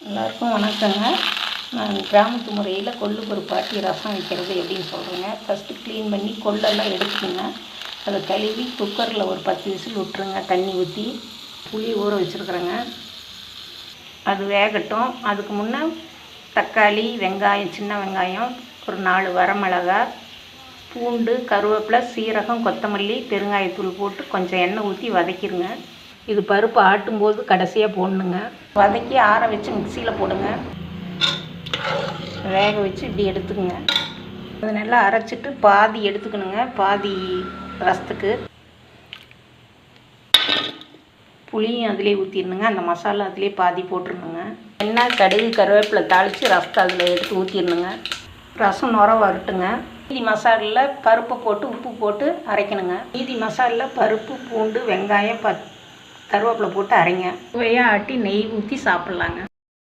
எல்லாருக்கும் வணக்கங்க. நான் கிராமத்து முறையில் கொள்ளு பருப்பு ஆட்டி ரசம் வைக்கிறது எப்படின்னு சொல்கிறேங்க. ஃபஸ்ட்டு க்ளீன் பண்ணி கொள்ளெல்லாம் எடுத்துக்கோங்க. அதை கழுவி குக்கரில் ஒரு 10 விசில் விட்டுருங்க. தண்ணி ஊற்றி புளி ஊற வச்சுருக்குறேங்க. அது வேகட்டும். அதுக்கு முன்னே தக்காளி, வெங்காயம், சின்ன வெங்காயம், ஒரு 4 வரமிளகா, பூண்டு, கருவேப்பிலை, சீரகம், கொத்தமல்லி, பெருங்காயத்தூள் போட்டு கொஞ்சம் எண்ணெய் ஊற்றி வதக்கிடுங்க. இது பருப்பு ஆட்டும்போது கடைசியாக போடணுங்க. வதக்கி ஆற வச்சு மிக்சியில் போடுங்க. வேக வச்சு இப்படி எடுத்துக்கோங்க. அது நல்லா அரைச்சிட்டு பாதி எடுத்துக்கணுங்க. பாதி ரசத்துக்கு புளியும் அதிலே ஊற்றிடணுங்க. அந்த மசாலா அதிலே பாதி போட்டுருணுங்க. எண்ணெய், கடுகு, கருவேப்பிலை தாளித்து ரசத்தை அதில் எடுத்து ஊற்றிடணுங்க. ரசம் நுர வரட்டுங்க. மீதி மசாலில் பருப்பை போட்டு உப்பு போட்டு அரைக்கணுங்க. மீதி மசாலில் பருப்பு, பூண்டு, வெங்காயம், கருவேப்பிலை போட்டு அரைங்க. சுவையாக ஆட்டி நெய் ஊற்றி சாப்பிட்லாங்க.